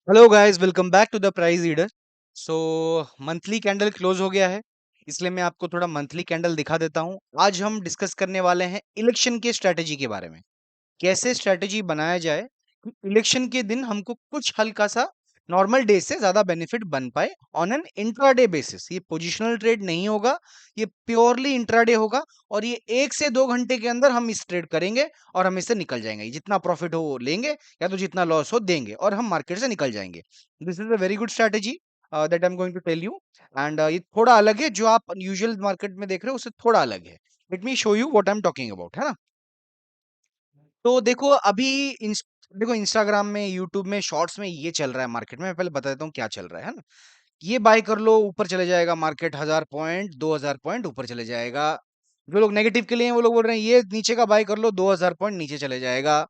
Hello guys, welcome back to the price reader. So monthly candle close हो गया है, इसलिए मैं आपको थोड़ा मंथली कैंडल दिखा देता हूँ। आज हम डिस्कस करने वाले हैं इलेक्शन के स्ट्रेटेजी के बारे में। कैसे स्ट्रेटेजी बनाया जाए कि इलेक्शन के दिन हमको कुछ हल्का सा नॉर्मल डे से ज्यादा बेनिफिट बन पाए ऑन एन इंट्राडे बेसिस। ये पोजिशनल ट्रेड नहीं होगा, ये प्योरली इंट्राडे होगा। और ये 1 से 2 घंटे के अंदर हम इस ट्रेड करेंगे और हम इससे निकल जाएंगे। जितना प्रॉफिट हो वो लेंगे या तो जितना लॉस हो देंगे और हम मार्केट से निकल जाएंगे। This is a very good strategy that I am going to tell you. And ये थोड़ा अलग है, जो आप यूजुअल मार्केट में देख रहे हो उससे थोड़ा अलग है। Late me show you what I am talking about, है ना। तो देखो अभी देखो इंस्टाग्राम में, यूट्यूब में, शॉर्ट्स में ये चल रहा है मार्केट में। मैं पहले बता देता हूँ क्या चल रहा है ना। ये बाय कर लो, ऊपर चले जाएगा मार्केट 1000 पॉइंट 2000 पॉइंट ऊपर चले जाएगा। जो लोग नेगेटिव के लिए हैं वो लोग बोल रहे हैं ये नीचे का बाय कर लो, 2000 पॉइंट नीचे चले जाएगा।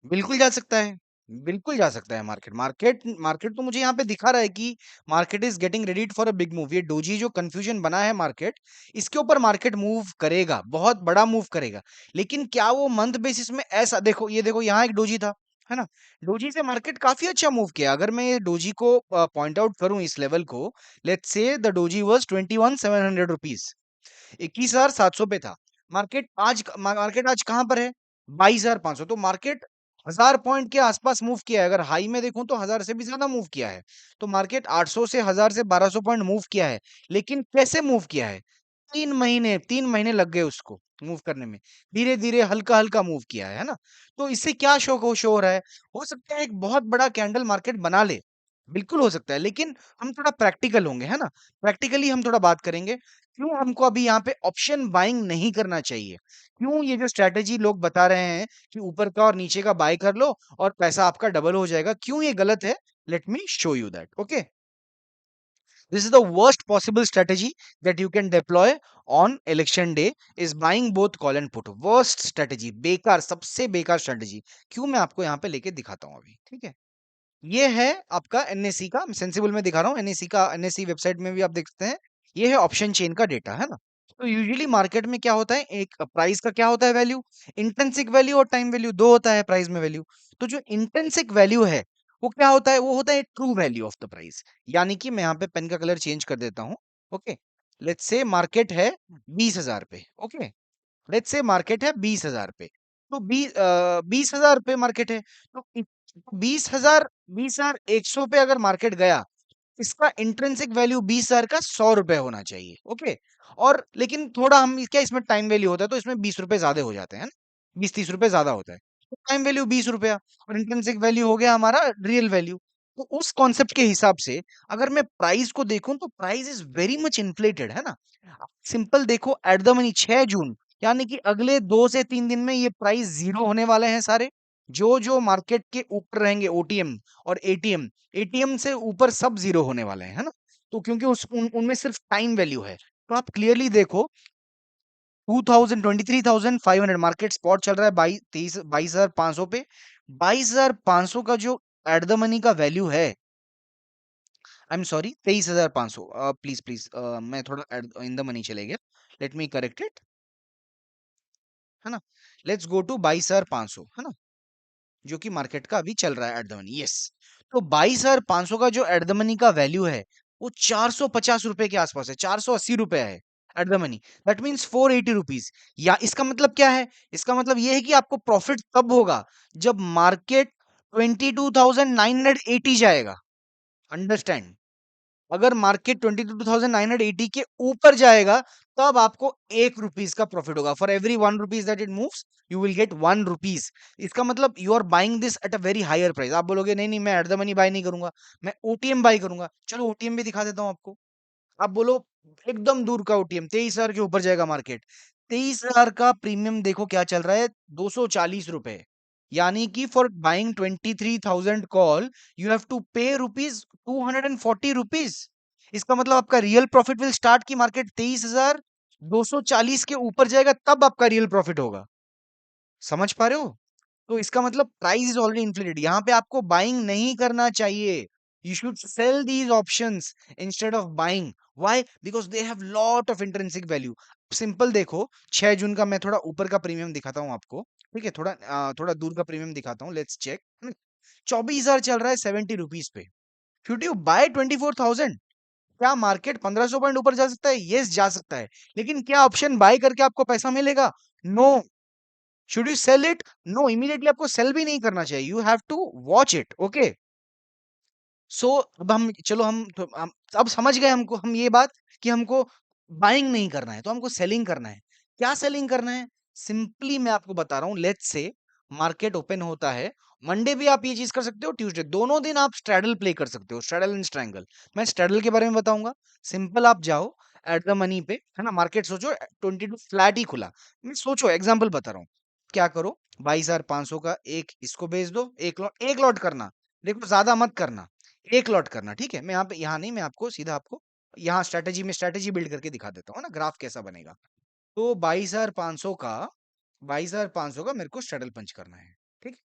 बिल्कुल जा सकता है, बिल्कुल जा सकता है मार्केट। मार्केट तो मुझे यहाँ पे दिखा रहा है कि market is getting ready for a big move. ये डोजी जो कंफ्यूजन बना है मार्केट, इसके ऊपर मार्केट मूव करेगा, बहुत बड़ा मूव करेगा। लेकिन क्या वो मंथ बेसिस में ऐसा, देखो ये देखो यहाँ एक डोजी था, है ना। डोजी से मार्केट काफी अच्छा मूव किया। अगर मैं ये डोजी को पॉइंट आउट करूं, इस लेवल को, let's say the doji was 21,700 rupees, 21,700 पे था। मार्केट आज कहां पर है? 22,500। तो मार्केट 1000 पॉइंट के आसपास मूव किया है। अगर हाई में देखूं तो 1000 से भी ज्यादा मूव किया है। तो मार्केट 800 से 1000 से 1200 पॉइंट मूव किया है। लेकिन कैसे मूव किया है? 3 महीने लग गए उसको मूव करने में। धीरे धीरे हल्का हल्का मूव किया है ना। तो इससे क्या शो हो रहा है? हो सकता है एक बहुत बड़ा कैंडल मार्केट बना ले, बिल्कुल हो सकता है। लेकिन हम थोड़ा प्रैक्टिकल होंगे, है ना। प्रैक्टिकली हम थोड़ा बात करेंगे, क्यों हमको अभी यहाँ पे ऑप्शन बाइंग नहीं करना चाहिए। क्यों ये जो स्ट्रेटेजी लोग बता रहे हैं कि ऊपर का और नीचे का बाय कर लो और पैसा आपका डबल हो जाएगा, क्यों ये गलत है? Late me show you that. Okay, this is the worst possible strategy that you can deploy on election day is buying both call and put। worst strategy, बेकार, सबसे बेकार स्ट्रेटेजी। क्यों, मैं आपको यहाँ पे लेके दिखाता हूँ अभी, ठीक है। ये है आपका एनएससी का, सेंसिबल में दिखा रहा हूँ। एनएससी का, एनएससी वेबसाइट में भी आप देख सकते हैं। ये है ऑप्शन चेन का डेटा, है ना। तो यूजुअली मार्केट में क्या होता है, एक प्राइस का क्या होता है वैल्यू, इंट्रिंसिक वैल्यू और टाइम वैल्यू, दो होता है प्राइस में वैल्यू। तो जो इंट्रिंसिक वैल्यू है वो क्या होता है, वो होता है true value of the price. यानी कि मैं यहाँ पे पेन का कलर चेंज कर देता हूँ। ओके, लेट्स से मार्केट है 20,000 पे। ओके, लेट्स से मार्केट है 20,000 पे। तो 20,000 पे मार्केट है। तो 20,100 पे अगर मार्केट गया, इसका इंट्रिंसिक वैल्यू 20,000 का 100 रुपए होना चाहिए। ओके, और लेकिन थोड़ा हम क्या, इसमें टाइम वैल्यू होता है तो इसमें 20 रुपए ज्यादा हो जाते हैं ना, 20-30 रुपए ज्यादा होता है। तो टाइम वैल्यू 20 रुपया और इंट्रिंसिक वैल्यू हो गया हमारा रियल वैल्यू। तो उस कॉन्सेप्ट के हिसाब से अगर मैं प्राइस को देखूं तो price is very much inflated, है ना। सिंपल देखो, एट द मनी 6 जून, यानी कि अगले 2 से 3 दिन में ये प्राइस जीरो होने वाले हैं सारे। जो जो मार्केट के ऊपर रहेंगे, ओटीएम और एटीएम, एटीएम से ऊपर सब जीरो होने वाले हैं, है ना। तो क्योंकि उनमें सिर्फ टाइम वैल्यू है। तो आप क्लियरली देखो, 23,500 मार्केट स्पॉट चल रहा है 22,500 पे। 22,500 का जो एट द मनी का वैल्यू है, I am sorry, 23,500। Please please, मैं थोड़ा इन द मनी चले गया। लेट मी करेक्ट इट, है ना। लेट्स गो टू 22,500, है ना, जो कि मार्केट का अभी चल रहा है एट द मनी। यस, तो 22,500 का जो एट द मनी का वैल्यू है वो 450 रुपए के आसपास है, 480 रुपए है at the money. That means 480 rupees. या इसका मतलब क्या है? इसका मतलब ये है कि आपको प्रॉफिट तब होगा जब मार्केट 22,980 जाएगा। अंडरस्टैंड? अगर मार्केट 22,980 के ऊपर जाएगा, तब आपको 1 रुपीज का प्रॉफिट होगा। For every 1 rupees that it moves, you will get 1 rupees. इसका मतलब you are buying this at a very higher price. आप बोलोगे नहीं नहीं, मैं एट द मनी बाय नहीं करूंगा, मैं ओटीएम बाय करूंगा। चलो ओटीएम भी दिखा देता हूं आपको। आप बोलो एकदम दूर का ओटीएम, 23,000 के ऊपर जाएगा मार्केट। 23,000 का प्रीमियम देखो क्या चल रहा है, 240 रुपए। यानी कि for buying 23,000 call, you have to pay rupees 240 rupees. इसका मतलब आपका रियल प्रॉफिट विल स्टार्ट की मार्केट 23,240 के ऊपर जाएगा, तब आपका रियल प्रॉफिट होगा। समझ पा रहे हो? तो इसका मतलब प्राइस इज ऑलरेडी इन्फ्लेटेड। यहाँ पे आपको बाइंग नहीं करना चाहिए। You should sell these options instead of buying. Why? Because they have lot of intrinsic value. Simple देखो, 6 जून का मैं थोड़ा ऊपर का प्रीमियम दिखाता हूँ आपको। ठीक है, थोड़ा थोड़ा दूर का प्रीमियम दिखाता हूँ, लेट्स चेक। 24,000 चल रहा है 70 रुपीज पे। Should you buy 24,000? क्या मार्केट 1500 पॉइंट ऊपर जा सकता है? यस, जा सकता है। लेकिन क्या ऑप्शन बाय करके आपको पैसा मिलेगा? No. Should you sell it? No, immediately आपको सेल भी नहीं करना चाहिए। You have to watch it. Okay, so अब हम चलो हम अब समझ गए हमको हम ये बात कि हमको बाइंग नहीं करना है, तो हमको सेलिंग करना है। क्या सेलिंग करना है? सिंपली मैं आपको बता रहा हूँ, लेट्स से मार्केट ओपन होता है, मंडे भी आप ये चीज कर सकते हो, ट्यूसडे, दोनों दिन आप स्ट्रैडल प्ले कर सकते हो, स्ट्रैडल एंड स्ट्रैंगल। मैं स्ट्रैडल के बारे में बताऊंगा। सिंपल, आप जाओ एट द मनी पे, है ना, मार्केट सोचो 22 फ्लैट ही खुला, मैं सोचो एग्जाम्पल बता रहा हूँ। क्या करो, 22,500 का एक इसको बेच दो, एक लॉट करना, देखो ज्यादा मत करना, एक लॉट करना, ठीक है? मैं यहाँ पे, यहाँ नहीं, मैं आपको सीधा आपको यहाँ स्ट्रेटेजी में स्ट्रेटेजी बिल्ड करके दिखा देता हूँ ना, ग्राफ कैसा बनेगा। तो 22,500 का मेरे को स्ट्रेडल पंच करना है, ठीक?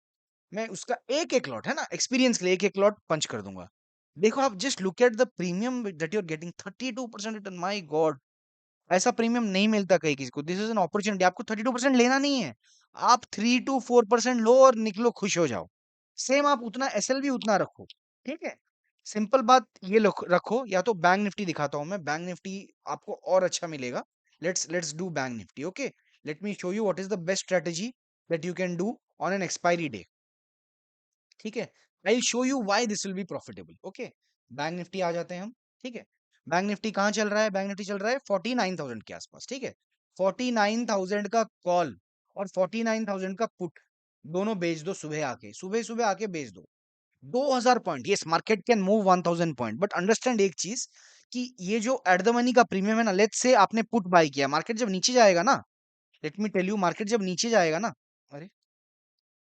मैं उसका एक एक लॉट, है ना, एक्सपीरियंस के लिए एक एक लॉट पंच कर दूंगा। देखो, आप just look at the premium that you are getting, 32% return, my god. ऐसा प्रीमियम नहीं मिलता कहीं किसी को। This is an opportunity. आपको 32% लेना नहीं है, आप 3 to 4% लो और निकलो, खुश हो जाओ। सेम आप उतना एसएल भी उतना रखो, ठीक है? सिंपल बात ये रखो। या तो बैंक निफ्टी दिखाता हूं मैं, बैंक निफ्टी आपको और अच्छा मिलेगा। Let's do bank nifty. Okay, let me show you what is the best strategy that you can do on an expiry day, ठीक है? I will show you why this will be profitable. Okay, bank nifty आ जाते हैं हम, ठीक है? Bank Nifty कहाँ चल रहा है? बैंक निफ्टी चल रहा है 49,000 के आसपास, ठीक है? 49,000 का कॉल और 49,000 का पुट, दोनों बेच दो सुबह आके, सुबह सुबह आके बेच दो। 2,000 point, yes, market can move 1,000 point, but understand एक चीज, कि ये जो एट द मनी का प्रीमियम है ना, लेट्स से आपने पुट बाय किया, मार्केट जब नीचे जाएगा ना, let me tell you, market जब नीचे जाएगा ना, अरे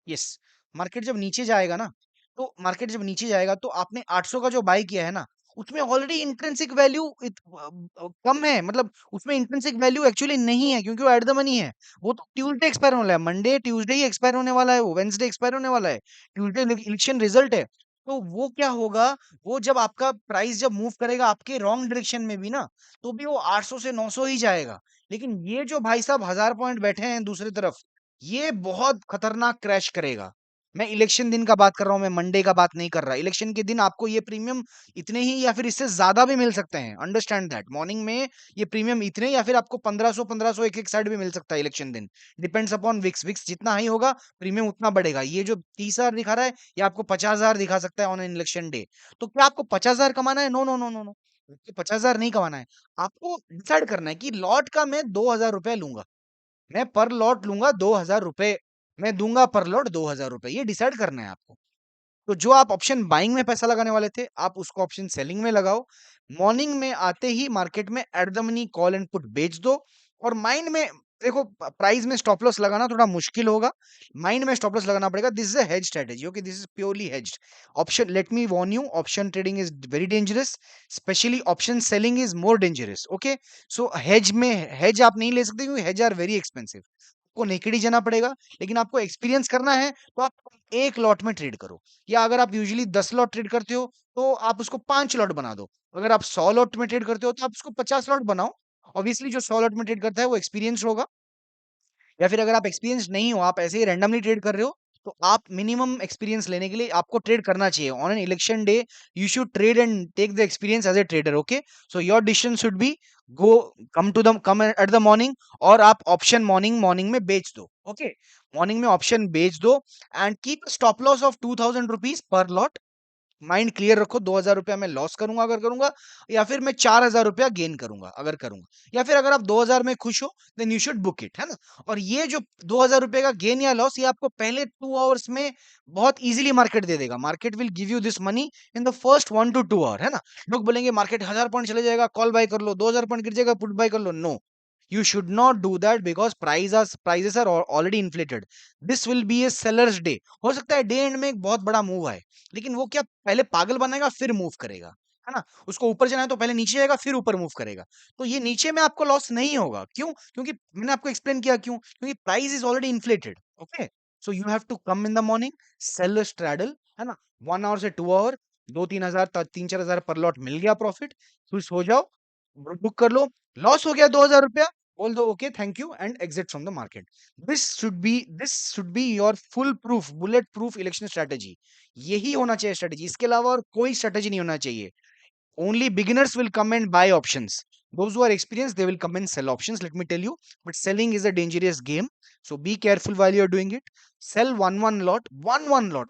यस, मार्केट जब नीचे जाएगा ना, तो मार्केट जब नीचे जाएगा तो आपने 800 का जो बाय किया है ना, उसमें ऑलरेडी इंट्रिंसिक वैल्यू कम है, मतलब उसमें इंट्रिंसिक वैल्यू एक्चुअली नहीं है, क्योंकि वो एट द मनी है। वो तो ट्यूसडे एक्सपायर होने वाला है, मंडे ट्यूसडे ही एक्सपायर होने वाला है, वो वेंसडे एक्सपायर होने वाला है, ट्यूसडे इलेक्शन रिजल्ट है। तो वो क्या होगा, वो जब आपका प्राइस जब मूव करेगा आपके रॉन्ग डायरेक्शन में भी ना, तो भी वो 800 से 900 ही जाएगा। लेकिन ये जो भाई साहब 1,000 पॉइंट बैठे हैं दूसरी तरफ, ये बहुत खतरनाक क्रैश करेगा। मैं इलेक्शन दिन का बात कर रहा हूं, मैं मंडे का बात नहीं कर रहा। इलेक्शन के दिन आपको ये प्रीमियम इतने ही या फिर इससे ज्यादा भी मिल सकते हैं। अंडरस्टैंड दैट, मॉर्निंग में ये प्रीमियम इतने या फिर आपको 1500 एक एक साइड भी मिल सकता है इलेक्शन दिन। डिपेंड्स अपॉन विक्स, विक्स जितना हाई होगा प्रीमियम उतना बढ़ेगा। ये जो 30,000 दिखा रहा है, ये आपको 50,000 दिखा सकता है ऑन एन इलेक्शन डे। तो क्या आपको 50,000 कमाना है? No no no no no, 50,000 नहीं कमाना है। आपको डिसाइड करना है कि लॉट का मैं 2,000 रुपए लूंगा, मैं पर लॉट लूंगा 2,000 रुपए, मैं दूंगा पर लॉट 2,000 रुपए, ये डिसाइड करना है आपको। तो जो आप ऑप्शन बाइंग में पैसा लगाने वाले थे, आप उसको ऑप्शन सेलिंग में लगाओ। मॉर्निंग में आते ही मार्केट में at the money call and put बेच दो। और माइंड में देखो, प्राइस में स्टॉप लॉस लगाना थोड़ा मुश्किल होगा, माइंड में स्टॉप लॉस लगाना पड़ेगा। This is a hedge strategy, okay, this is purely hedged. Option, let me Warne you, option trading is very dangerous, specially option selling is more dangerous. Okay, so hedge में, hedge आप नहीं ले सकते क्योंकि hedge are very expensive, आपको naked ही जाना पड़ेगा। लेकिन आपको एक्सपीरियंस करना है तो आप एक लॉट में ट्रेड करो, या अगर आप यूजुअली 10 लॉट ट्रेड करते हो तो आप उसको 5 लॉट बना दो। अगर आप 100 लॉट में ट्रेड करते हो तो आप उसको 50 लॉट बनाओ। ऑब्वियसली जो 100 लॉट में ट्रेड करता है वो एक्सपीरियंस होगा। या फिर अगर आप एक्सपीरियंस नहीं हो, आप ऐसे ही रैंडमली ट्रेड कर रहे हो, तो आप मिनिमम एक्सपीरियंस लेने के लिए आपको ट्रेड करना चाहिए on an election day. You should trade and take the experience as a trader. Okay, so your decision should be go, come at the morning, और आप ऑप्शन मॉर्निंग मॉर्निंग में बेच दो। ओके, मॉर्निंग में option बेच दो and keep stop loss of 2,000 rupees per lot. Mind clear रखो, 2,000 रुपया मैं लॉस करूंगा अगर करूंगा, या फिर मैं 4,000 रुपया गेन करूंगा अगर करूंगा। या फिर अगर आप 2,000 में खुश हो, then you should book it, है ना? और ये जो 2,000 रुपए का गेन या लॉस, ये आपको पहले 2 आवर्स में बहुत इजीली मार्केट दे देगा। Market will give you this money in the first 1 to 2 hour, है ना? लोग बोलेंगे मार्केट 1,000 पॉइंट चले जाएगा, कॉल बाय कर लो, 2,000 पॉइंट गिर जाएगा, पुट बाय कर लो। No, you should not do that because prices are already inflated. This will be a seller's day. हो सकता है डे एंड में एक बहुत बड़ा मूव आए, लेकिन वो क्या पहले पागल बनाएगा फिर मूव करेगा, है ना? उसको ऊपर जाना है तो पहले नीचे जाएगा फिर ऊपर मूव करेगा। तो ये नीचे में आपको लॉस नहीं होगा। क्यों? क्योंकि मैंने आपको एक्सप्लेन किया क्यों, क्योंकि price is already inflated. Okay, so you have to come in the morning, sell straddle, है ना, 1 आवर से 2 आवर, 2-3 हजार 3-4 हजार पर लॉट मिल गया प्रॉफिट, खुश हो जाओ, बुक कर लो। लॉस हो गया 2,000 रुपया, बोल दो okay thank you and exit from the market. This should be your full proof bullet proof election strategy. यही होना चाहिए स्ट्रेटेजी, इसके अलावा और कोई स्ट्रेटेजी नहीं होना चाहिए। Only beginners will come and buy options. Those who are experienced, they will come and sell options. Let me tell you, but selling is a dangerous game. So be careful while you're doing it. Sell one one lot.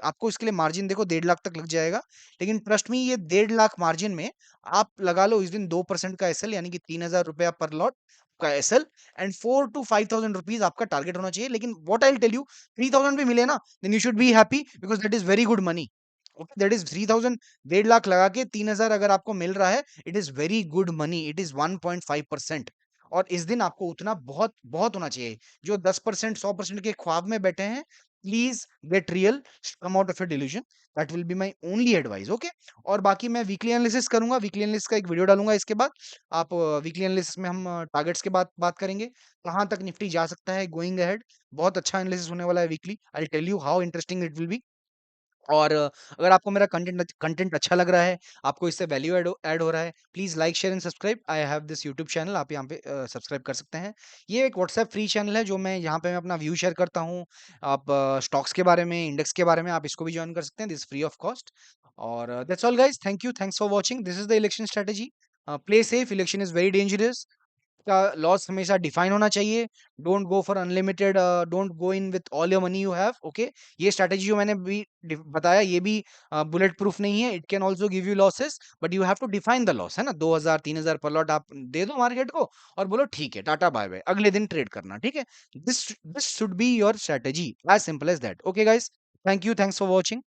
आपको इसके लिए margin देखो 1.5 लाख तक लग जाएगा। लेकिन trust me, ये 1.5 lakh margin में आप लगा लो इस दिन 2% का एसएल, यानी कि 3,000 रुपया पर लॉट का एसएल, एंड 4 to 5,000 रुपीज आपका टारगेट होना चाहिए। लेकिन व्हाट आई टेल यू, 3,000 भी मिले ना, then you should be happy because that is very good money. Okay, that is 3,000। 1.5 lakh लगा के 3,000 अगर आपको मिल रहा है, it is very good money, it is 1.5%। और इस दिन आपको उतना बहुत बहुत होना चाहिए। जो 10% 100% के ख्वाब में बैठे हैं, please get real, come out of A delusion. That will be my only advice. Okay, और बाकी मैं वीकली एनालिसिस करूंगा, वीकली एनालिसिस का एक वीडियो डालूंगा इसके बाद। आप वीकली एनालिसिस में हम टारगेट्स के बाद बात करेंगे, कहाँ तक निफ्टी जा सकता है गोइंग अहेड। बहुत अच्छा एनालिसिस होने वाला है weekly. I tell you how interesting it will be. और अगर आपको मेरा कंटेंट कंटेंट अच्छा लग रहा है, आपको इससे वैल्यू ऐड हो रहा है, please like share and subscribe. I have this YouTube channel, आप यहाँ पे सब्सक्राइब कर सकते हैं। ये एक व्हाट्सएप फ्री चैनल है जो मैं यहाँ पे मैं अपना व्यू शेयर करता हूँ। आप स्टॉक्स के बारे में, इंडेक्स के बारे में आप इसको भी ज्वाइन कर सकते हैं, दिस फ्री ऑफ कॉस्ट। और that's all guys, thank you, thanks for watching. This is the election strategy. Play safe, election is very dangerous. का लॉस हमेशा डिफाइन होना चाहिए। Don't go for unlimited, don't go in with all your money you have. Okay, ये strategy जो मैंने भी बताया, ये भी बुलेट प्रूफ नहीं है। It can also give you losses, but you have to define the loss, है ना। 2,000 3,000 पर लॉट आप दे दो मार्केट को और बोलो ठीक है, टाटा बाय बाय, अगले दिन ट्रेड करना, ठीक है। This this should be your strategy, as simple as that. Okay guys, thank you, thanks for watching.